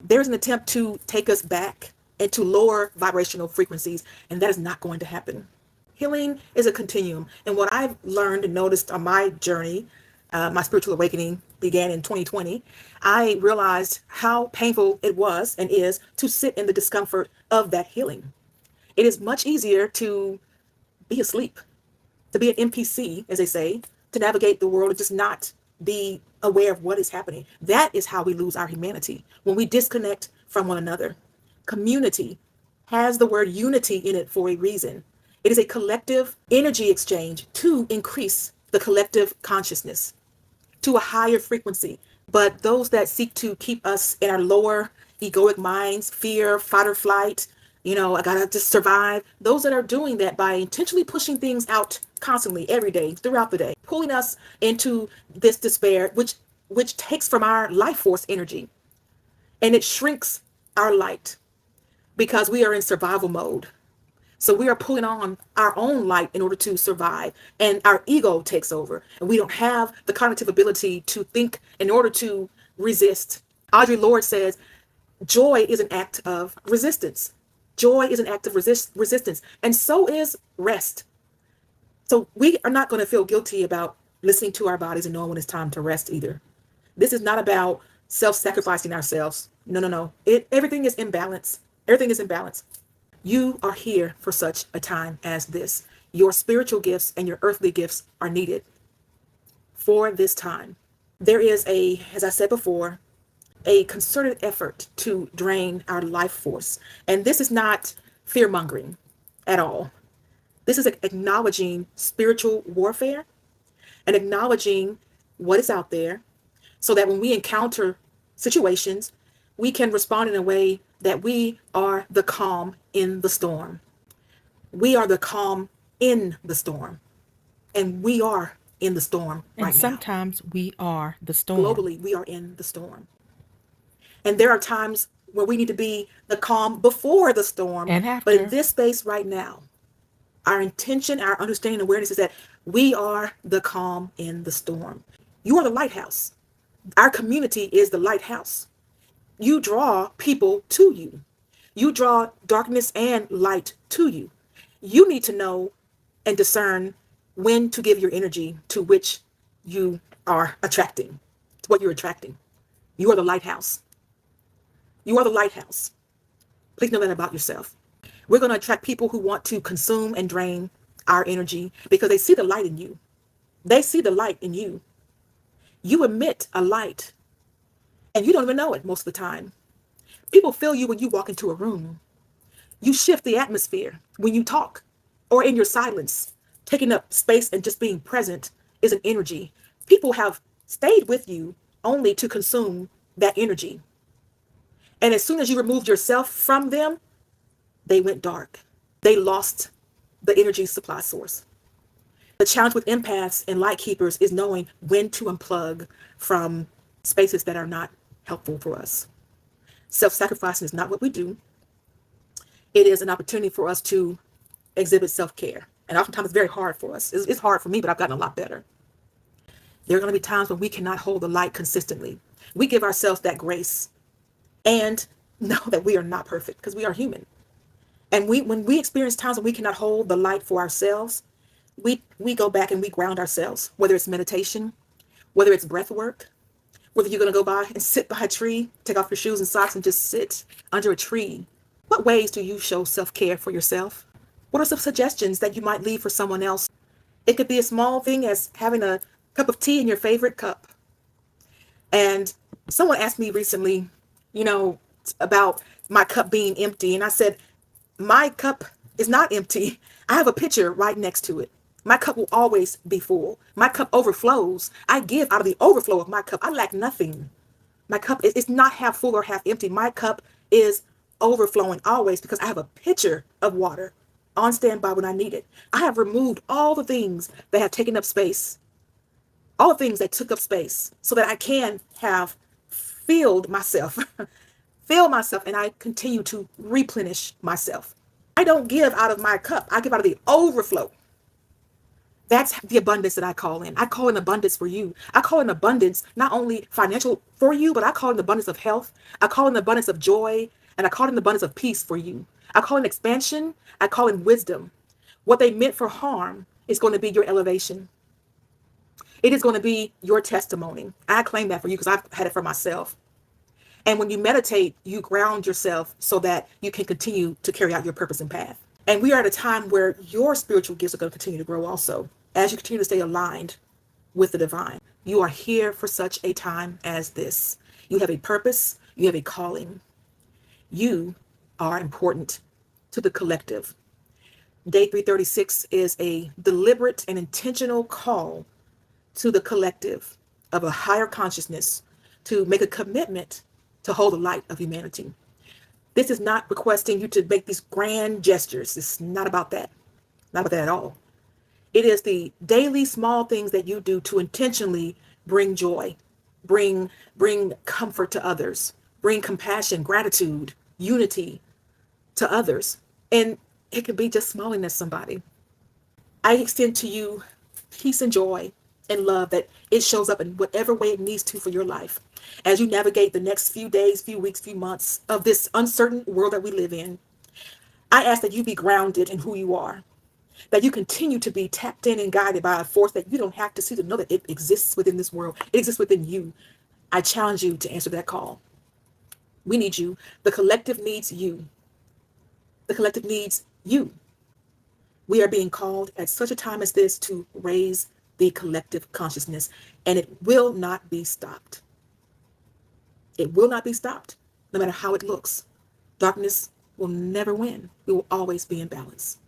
There's an attempt to take us back into lower vibrational frequencies, and that is not going to happen. Healing is a continuum. And what I've learned and noticed on my journey, my spiritual awakening began in 2020, I realized how painful it was and is to sit in the discomfort of that healing. It is much easier to be asleep, to be an NPC, as they say, to navigate the world and just not be aware of what is happening. That is how we lose our humanity, when we disconnect from one another. Community has the word unity in it for a reason. It is a collective energy exchange to increase the collective consciousness to a higher frequency. But those that seek to keep us in our lower egoic minds, fear, fight or flight, I gotta just survive. Those that are doing that by intentionally pushing things out constantly, every day, throughout the day, pulling us into this despair, which takes from our life force energy and it shrinks our light because we are in survival mode. So we are pulling on our own light in order to survive, and our ego takes over, and we don't have the cognitive ability to think in order to resist. Audre Lorde says, joy is an act of resistance. Joy is an act of resistance, and so is rest. So we are not going to feel guilty about listening to our bodies and knowing when it's time to rest either. This is not about self-sacrificing ourselves. No, no, no. Everything is in balance. Everything is in balance. You are here for such a time as this. Your spiritual gifts and your earthly gifts are needed for this time. There is as I said before, a concerted effort to drain our life force. And this is not fear-mongering at all. This is acknowledging spiritual warfare and acknowledging what is out there so that when we encounter situations, we can respond in a way that we are the calm in the storm. We are the calm in the storm. And we are in the storm right now. And sometimes we are the storm. Globally, we are in the storm. And there are times where we need to be the calm before the storm. And after. But in this space right now, our intention, our understanding, awareness is that we are the calm in the storm. You are the lighthouse. Our community is the lighthouse. You draw people to you. You draw darkness and light to you. You need to know and discern when to give your energy to which you are attracting, to what you're attracting. You are the lighthouse. You are the lighthouse. Please know that about yourself. We're going to attract people who want to consume and drain our energy because they see the light in you. They see the light in you. You emit a light and you don't even know it most of the time. People feel you when you walk into a room. You shift the atmosphere when you talk or in your silence. Taking up space and just being present is an energy. People have stayed with you only to consume that energy. And as soon as you removed yourself from them, they went dark. They lost the energy supply source. The challenge with empaths and light keepers is knowing when to unplug from spaces that are not helpful for us. Self-sacrificing is not what we do. It is an opportunity for us to exhibit self-care. And oftentimes it's very hard for us. It's hard for me, but I've gotten a lot better. There are going to be times when we cannot hold the light consistently. We give ourselves that grace and know that we are not perfect because we are human. And when we experience times when we cannot hold the light for ourselves, we go back and we ground ourselves, whether it's meditation, whether it's breath work, whether you're going to go by and sit by a tree, take off your shoes and socks and just sit under a tree. What ways do you show self-care for yourself? What are some suggestions that you might leave for someone else? It could be a small thing as having a cup of tea in your favorite cup. And someone asked me recently, about my cup being empty. And I said, my cup is not empty. I have a pitcher right next to it. My cup will always be full. My cup overflows. I give out of the overflow of my cup. I lack nothing. My cup is not half full or half empty. My cup is overflowing always because I have a pitcher of water on standby when I need it. I have removed all the things that have taken up space, all the things that took up space so that I can have filled myself, and I continue to replenish myself. I don't give out of my cup. I give out of the overflow. That's the abundance that I call in. I call in abundance for you. I call in abundance, not only financial for you, but I call in abundance of health. I call in abundance of joy, and I call in abundance of peace for you. I call in expansion. I call in wisdom. What they meant for harm is going to be your elevation. It is going to be your testimony. I claim that for you because I've had it for myself. And when you meditate, you ground yourself so that you can continue to carry out your purpose and path. And we are at a time where your spiritual gifts are going to continue to grow also as you continue to stay aligned with the divine. You are here for such a time as this. You have a purpose, you have a calling. You are important to the collective. Day 336 is a deliberate and intentional call to the collective of a higher consciousness to make a commitment to hold the light of humanity. This is not requesting you to make these grand gestures. It's not about that. Not about that at all. It is the daily small things that you do to intentionally bring joy, bring comfort to others, bring compassion, gratitude, unity to others. And it can be just smiling at somebody. I extend to you peace and joy and love that it shows up in whatever way it needs to for your life. As you navigate the next few days, few weeks, few months of this uncertain world that we live in, I ask that you be grounded in who you are, that you continue to be tapped in and guided by a force that you don't have to see to know that it exists within this world. It exists within you. I challenge you to answer that call. We need you. The collective needs you. The collective needs you. We are being called at such a time as this to raise the collective consciousness, and it will not be stopped. It will not be stopped, no matter how it looks. Darkness will never win. We will always be in balance.